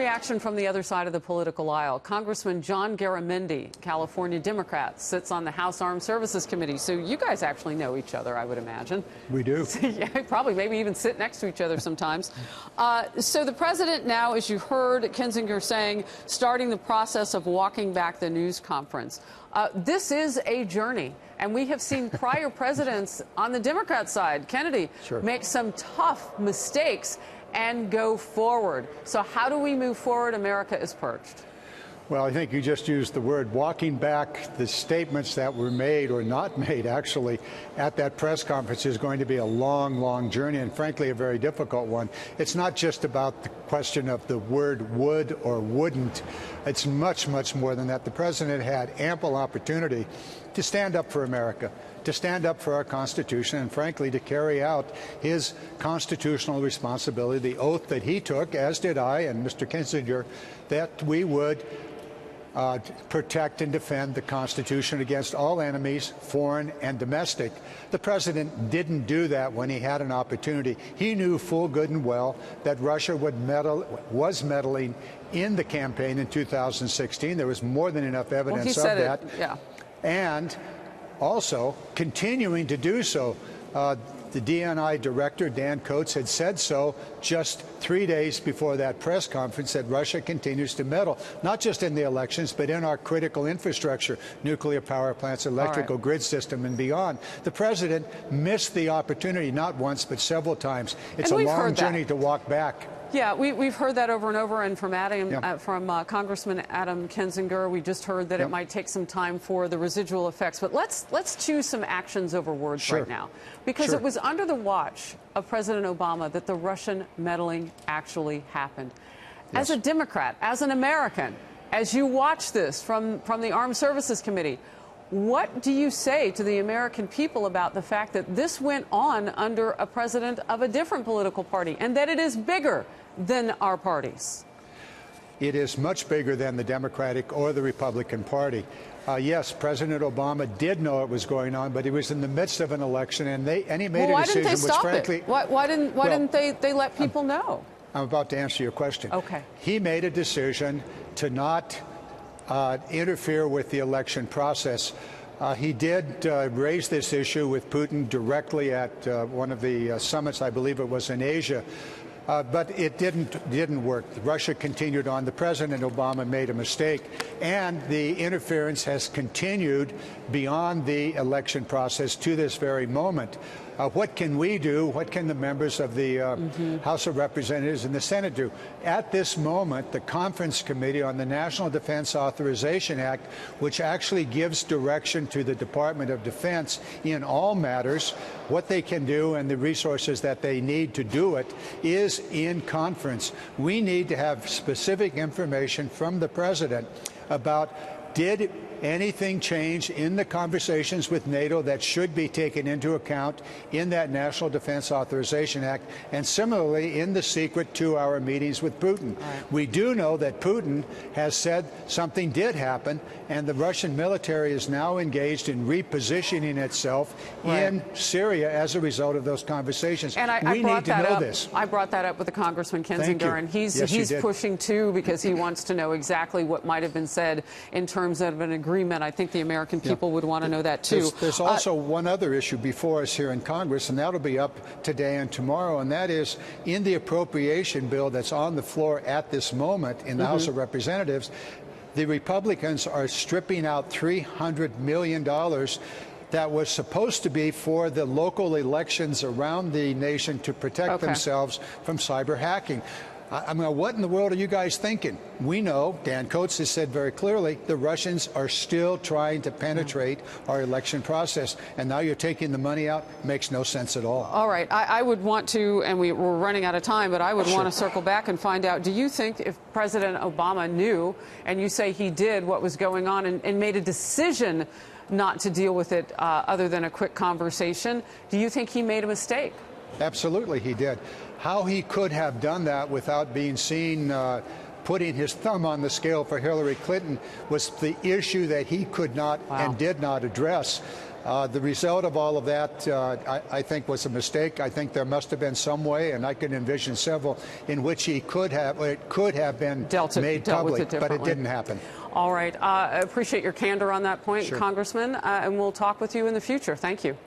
reaction from the other side of the political aisle. Congressman John Garamendi, California Democrat, sits on the House Armed Services Committee. So you guys actually know each other, I would imagine. We do. Yeah, probably maybe even sit next to each other sometimes. So the president now, as you heard Kinzinger saying, starting the process of walking back the news conference. This is a journey. And we have seen prior presidents on the Democrat side, Kennedy, make some tough mistakes and go forward. So how do we move forward? America is perched. Well, I think you just used the word walking back. The statements that were made or not made, actually, at that press conference is going to be a long, long journey, and frankly, a very difficult one. It's not just about the question of the word would or wouldn't. It's much, much more than that. The president had ample opportunity to stand up for America, to stand up for our Constitution, and frankly, to carry out his constitutional responsibility, the oath that he took, as did I and Mr. Kinzinger, that we would protect and defend the Constitution against all enemies, foreign and domestic. The president didn't do that when he had an opportunity. He knew full good and well that Russia was meddling in the campaign in 2016. There was more than enough evidence of that. And also continuing to do so. The DNI director, Dan Coates, had said so just 3 days before that press conference, that Russia continues to meddle, not just in the elections, but in our critical infrastructure, nuclear power plants, electrical grid system, and beyond. The president missed the opportunity not once, but several times. It's a long journey to walk back. Yeah, we've heard that over and over, and from Congressman Adam Kinzinger, we just heard that it might take some time for the residual effects. But let's choose some actions over words right now, because it was under the watch of President Obama that the Russian meddling actually happened. As a Democrat, as an American, as you watch this from the Armed Services Committee, what do you say to the American people about the fact that this went on under a president of a different political party, and that it is bigger than our parties? It is much bigger than the Democratic or the Republican Party. Yes, President Obama did know it was going on, but he was in the midst of an election, and he made a decision which, frankly, why didn't they let people know? I'm about to answer your question. Okay. He made a decision to not interfere with the election process. He did raise this issue with Putin directly at one of the summits, I believe it was in Asia. But it didn't work. Russia continued on. The President Obama made a mistake, and the interference has continued beyond the election process to this very moment. What can we do? What can the members of the House of Representatives and the Senate do? At this moment, the Conference Committee on the National Defense Authorization Act, which actually gives direction to the Department of Defense in all matters, what they can do and the resources that they need to do it, is in conference. We need to have specific information from the President about, did anything change in the conversations with NATO that should be taken into account in that National Defense Authorization Act, and similarly in the secret 2-hour meetings with Putin. We do know that Putin has said something did happen, and the Russian military is now engaged in repositioning itself in Syria as a result of those conversations. And we need to know this. I brought that up with the Congressman Kinzinger, and he's pushing too, because he wants to know exactly what might have been said in terms of an agreement. I think the American people would want to know that too. There's also one other issue before us here in Congress, and that'll be up today and tomorrow, and that is in the appropriation bill that's on the floor at this moment in the House of Representatives. The Republicans are stripping out $300 million that was supposed to be for the local elections around the nation to protect themselves from cyber hacking. I mean, what in the world are you guys thinking? We know, Dan Coates has said very clearly, the Russians are still trying to penetrate our election process. And now you're taking the money out? Makes no sense at all. All right. I would want to, and we're running out of time, but I would want to circle back and find out, do you think if President Obama knew, and you say he did, what was going on and made a decision not to deal with it other than a quick conversation, do you think he made a mistake? Absolutely, he did. How he could have done that without being seen putting his thumb on the scale for Hillary Clinton was the issue that he could not and did not address. The result of all of that, I think, was a mistake. I think there must have been some way, and I can envision several, in which it could have been made public, but it didn't happen. All right. I appreciate your candor on that point, Sure. Congressman, and we'll talk with you in the future. Thank you.